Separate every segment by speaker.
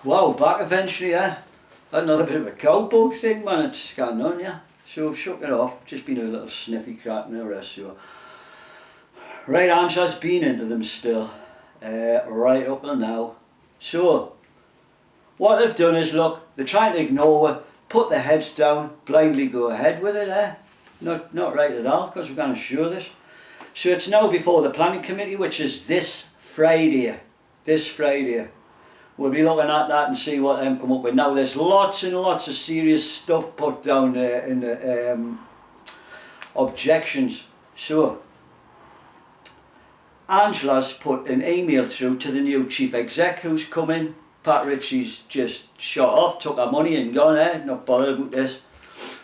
Speaker 1: wow, back eventually, another bit of a cowbug thing, man, it's gone on, yeah. So I've shook it off, just been a little sniffy crack and the rest, so. Right, Angela's been into them still, right up till now. So, what they've done is, look, they're trying to ignore her, put their heads down, blindly go ahead with it, Not right at all, because we're going to show this. So it's now before the planning committee, which is this Friday. This Friday. We'll be looking at that and see what them come up with. Now there's lots and lots of serious stuff put down there in the objections. So, Angela's put an email through to the new chief exec who's come in. Pat Ritchie's just shot off, took her money and gone, not bothered about this.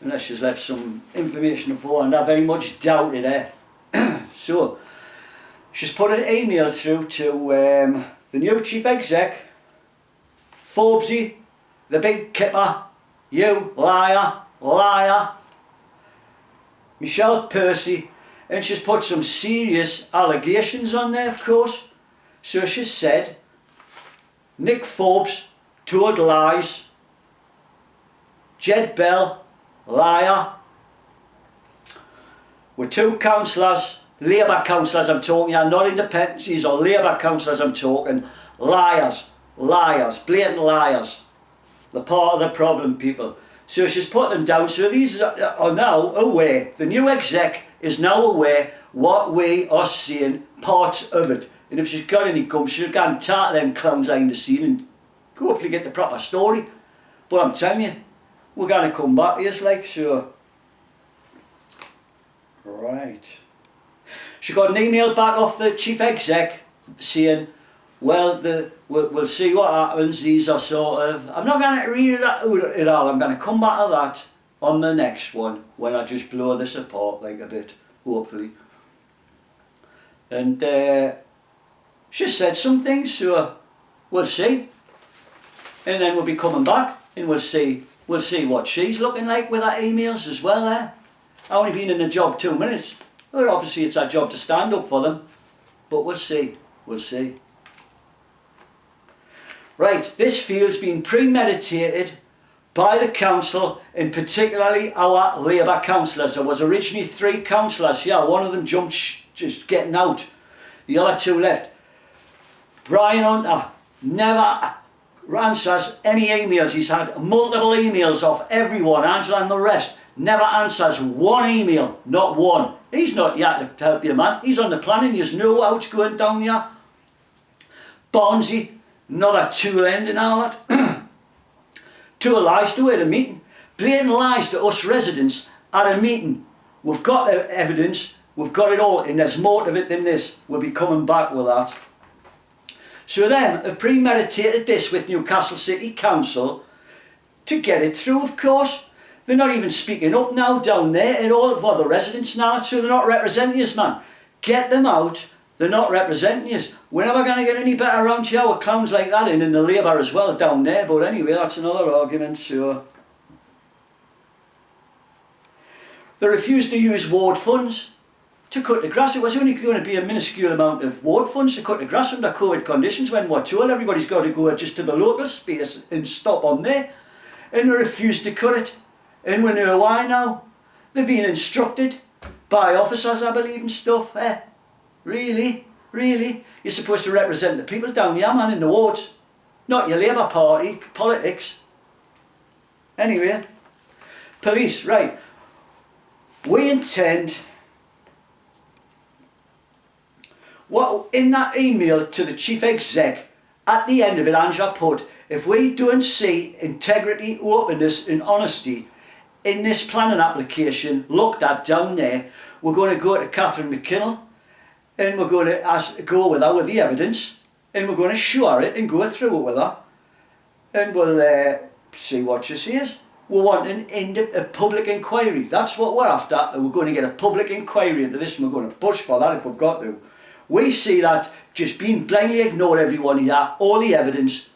Speaker 1: Unless she's left some information before, and I very much doubt it, So, she's put an email through to the new chief exec, Forbesy, the big kipper, you liar, liar, Michelle Percy, and she's put some serious allegations on there, of course. So she said, Nick Forbes told lies, Jed Bell, liar. We're two councillors, Labour councillors I'm talking, not independents or Labour councillors I'm talking, liars, liars, blatant liars. They're part of the problem, people. So she's put them down, so these are now aware, the new exec is now aware what we are seeing, parts of it. And if she's got any gum, she'll go and tart them clowns behind the scene and hopefully get the proper story. But I'm telling you, we're going to come back to this, like, so. Right. She got an email back off the chief exec saying, well, we'll see what happens. These are sort of, I'm not going to read it all, I'm going to come back to that on the next one when I just blow this apart like a bit, hopefully. And she said some things, so we'll see. And then we'll be coming back and we'll see what she's looking like with her emails as well. I've only been in the job 2 minutes. Well, obviously it's our job to stand up for them, but we'll see. Right, this field's been premeditated by the council, and particularly our Labour councillors. There was originally 3 councillors, one of them jumped, just getting out. The other 2 left. Brian Hunter never answers any emails. He's had multiple emails off everyone, Angela and the rest. Never answers one email, not one. He's not here to help you, man. He's on the planning, he has no how it's going down here. Barnsey, another tool end in all that. 2 lies to at a meeting. Blatant lies to us residents at a meeting. We've got the evidence, we've got it all, and there's more to it than this. We'll be coming back with that. So them have premeditated this with Newcastle City Council to get it through, of course. They're not even speaking up now down there at all for the residents now, so they're not representing us, man. Get them out, they're not representing us. We're never going to get any better around here with clowns like that in the Labour as well down there, but anyway, that's another argument, so. They refused to use ward funds to cut the grass. It was only going to be a minuscule amount of ward funds to cut the grass under COVID conditions when we're told everybody's got to go just to the local space and stop on there. And they refused to cut it. And we know why now. They've been instructed by officers, I believe, and stuff. Really? You're supposed to represent the people down here, man, in the wards. Not your Labour Party politics. Anyway, police, right. We intend, in that email to the chief exec, at the end of it, Angela put, if we don't see integrity, openness and honesty in this planning application looked at down there, we're going to go to Catherine McKinnell and we're going to go with her with the evidence and we're going to show her it and go through it with her and we'll see what she says. We want a public inquiry. That's what we're after, and we're going to get a public inquiry into this and we're going to push for that if we've got to. We see that just being blindly ignored everyone here, all the evidence,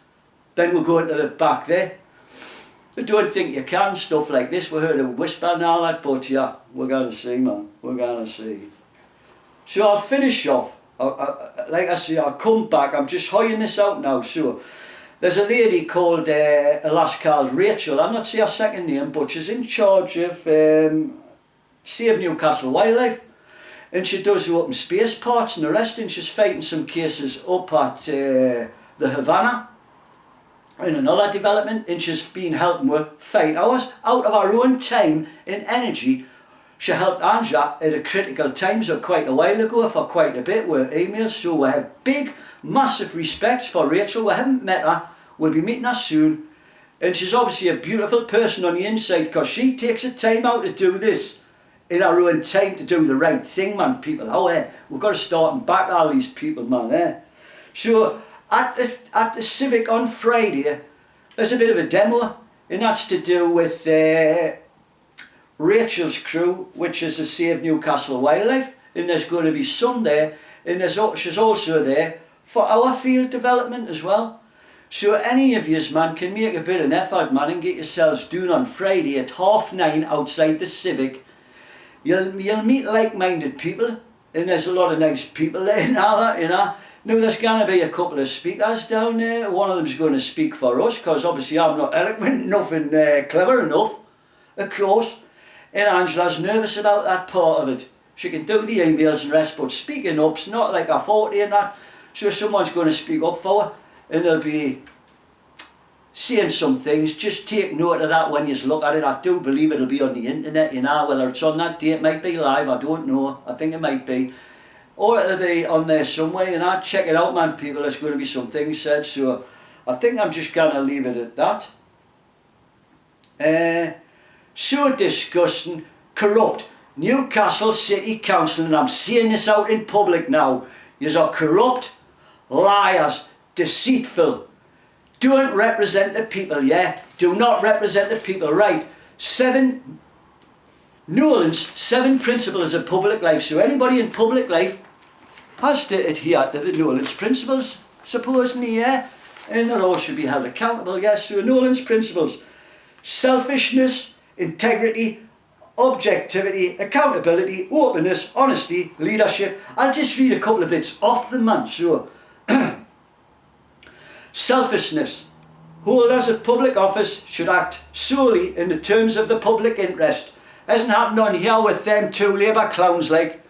Speaker 1: then we're going to the back there. I don't think you can, stuff like this. We heard a whisper and all that, but yeah, we're going to see, man. We're going to see. So I'll finish off. Like I say, I'll come back. I'm just hoying this out now. So There's a lady called, a lass called Rachel, I'm not saying her second name, but she's in charge of Save Newcastle Wildlife. And she does the open space parts and the rest, and she's fighting some cases up at the Havana in another development, and she's been helping with fight hours out of her own time and energy. She helped Anja at a critical time, so quite a while ago, for quite a bit, with emails. So we have big, massive respect for Rachel. We haven't met her, we'll be meeting her soon. And she's obviously a beautiful person on the inside, because she takes the time out to do this in her own time, to do the right thing, man, people. We've got to start and back all these people, man. So at the Civic on Friday, there's a bit of a demo, and that's to do with Rachel's crew, which is the Save Newcastle Wildlife, and there's going to be some there, and she's also there for our field development as well. So any of yous, man, can make a bit of an effort, man, and get yourselves doing on Friday at 9:30 outside the Civic. You'll meet like-minded people, and there's a lot of nice people there now, you know. Now there's going to be a couple of speakers down there. One of them's going to speak for us, because obviously I'm not eloquent enough and clever enough, of course. And Angela's nervous about that part of it. She can do the emails and rest, but speaking up's not like a forte and that. So someone's going to speak up for her, and they'll be saying some things. Just take note of that when you look at it. I do believe it'll be on the internet, you know, whether it's on that day, it might be live, I don't know, I think it might be. Or it'll be on there somewhere, you know. Check it out, man, people, there's going to be some things said. So I think I'm just going to leave it at that. So disgusting, corrupt Newcastle City Council, and I'm saying this out in public now, yous are corrupt, liars, deceitful, don't represent the people, yeah? Do not represent the people, right? 7 principles of public life. So anybody in public life has to adhere to the Nolan's principles, supposedly, yeah? And they all should be held accountable, yes? So Nolan's principles: selfishness, integrity, objectivity, accountability, openness, honesty, leadership. I'll just read a couple of bits off the man. So selfishness. Holders of public office should act solely in the terms of the public interest. Hasn't happened on here with them two Labour clowns, like,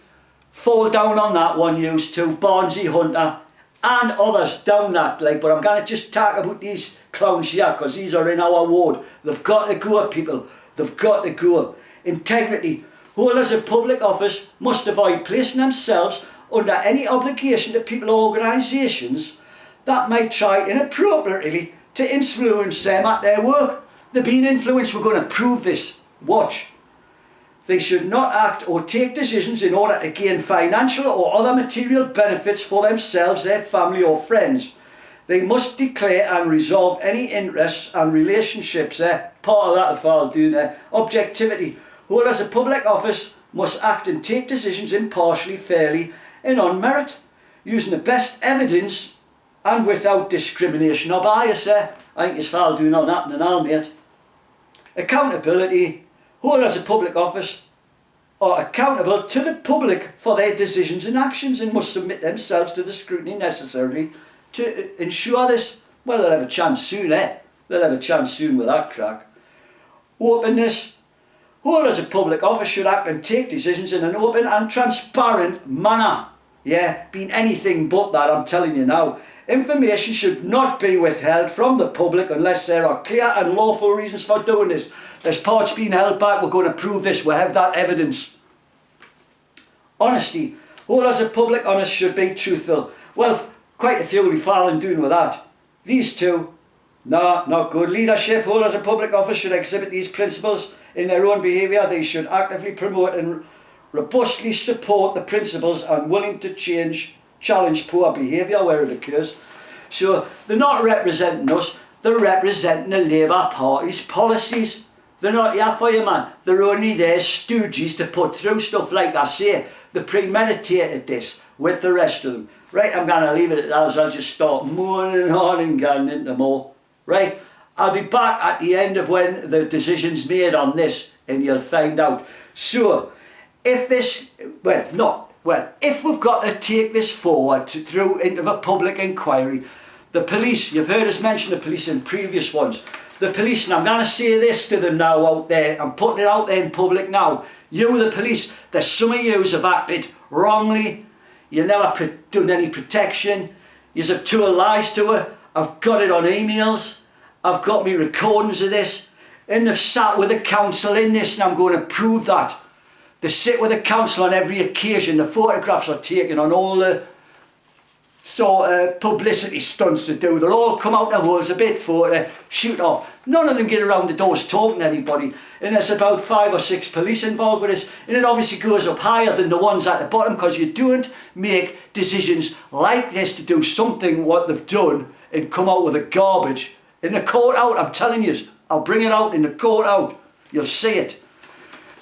Speaker 1: fall down on that one used to, Barnsley Hunter and others down that, like, but I'm going to just talk about these clowns here, because these are in our ward. They've got to go, people, they've got to go. Integrity. Holders of public office must avoid placing themselves under any obligation to people or organisations that might try inappropriately to influence them at their work. They're being influenced, we're going to prove this. Watch. They should not act or take decisions in order to gain financial or other material benefits for themselves, their family or friends. They must declare and resolve any interests and relationships. Part of that if I'll do there. Objectivity. Holders of public office must act and take decisions impartially, fairly and on merit, using the best evidence and without discrimination or bias. I think it's foul doing on that and all, mate. Accountability. Holders of public office are accountable to the public for their decisions and actions, and must submit themselves to the scrutiny necessary to ensure this. Well, they'll have a chance soon, They'll have a chance soon with that crack. Openness. Holders of public office should act and take decisions in an open and transparent manner. Yeah, being anything but that, I'm telling you now. Information should not be withheld from the public unless there are clear and lawful reasons for doing this. There's parts being held back, we're going to prove this, we have that evidence. Honesty. Holders of public office should be truthful. Well, quite a few will be falling down with that. These two, no, not good. Leadership. Holders of public office should exhibit these principles in their own behaviour. They should actively promote and robustly support the principles and willing to challenge poor behaviour where it occurs. So they're not representing us, they're representing the Labour Party's policies. They're not here for you, man. They're only there stooges to put through stuff like I say. They premeditated this with the rest of them. Right, I'm going to leave it at that, as I'll just start moaning on and going into more. Right, I'll be back at the end of when the decision's made on this, and you'll find out. So, if this, if we've got to take this forward through into the public inquiry, The police, you've heard us mention the police in previous ones. The police, and I'm going to say this to them now out there, I'm putting it out there in public now. You, the police, there's some of you have acted wrongly. You never done any protection. You have told lies to her. I've got it on emails. I've got me recordings of this. And they've sat with the council in this, and I'm going to prove that. They sit with the council on every occasion. The photographs are taken on all the sort of publicity stunts to do. They'll all come out the holes a bit for shoot off. None of them get around the doors talking to anybody. And there's about 5 or 6 police involved with this. And it obviously goes up higher than the ones at the bottom, because you don't make decisions like this to do something what they've done and come out with a garbage. In the court out, I'm telling you, I'll bring it out in the court out. You'll see it.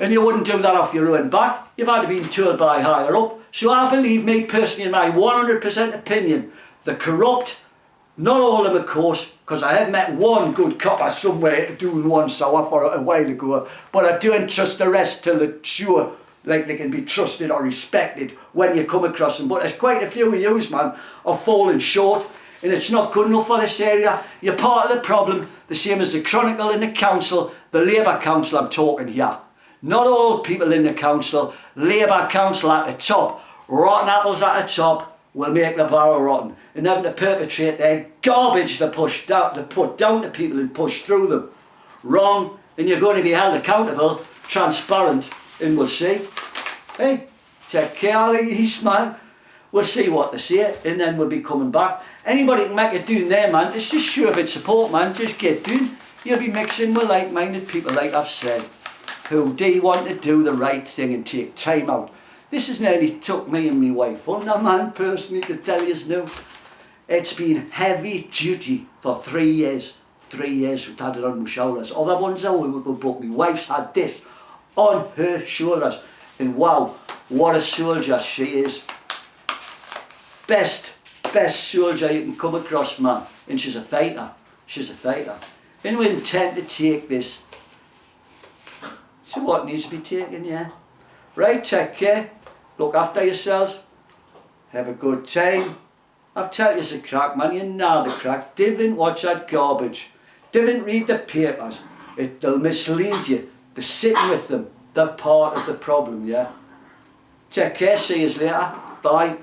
Speaker 1: And you wouldn't do that off your own back. You've had to be told by higher up. So I believe, me personally, in my 100% opinion, the corrupt, not all of them of course, because I have met one good copper somewhere doing one sour for a while ago, but I don't trust the rest till they're sure like they can be trusted or respected when you come across them. But there's quite a few of yous, man, are falling short, and it's not good enough for this area. You're part of the problem, the same as the Chronicle and the council, the Labour Council I'm talking here. Not all people in the council, Labour Council at the top, rotten apples at the top will make the barrel rotten. And having to perpetrate their garbage they put down to people and push through them. Wrong, and you're going to be held accountable, transparent, and we'll see. Hey, take care of the East, man. We'll see what they say, and then we'll be coming back. Anybody can make it doing there, man. It's just show a bit of support, man. Just get doing. You'll be mixing with like-minded people, like I've said, who do want to do the right thing and take time out. This has nearly took me and my wife under, man, personally, to tell you now. It's been heavy duty for 3 years. 3 years we've had it on my shoulders. Other ones are but my wife's had this on her shoulders. And wow, what a soldier she is. Best soldier you can come across, man. And she's a fighter. She's a fighter. And we intend to take this. So what needs to be taken, yeah? Right, take care. Look after yourselves. Have a good time. I've tell you the crack, man. You know the crack. Don't watch that garbage. Don't read the papers. They'll mislead you. They're sitting with them. They're part of the problem, yeah? Take care. See you later. Bye.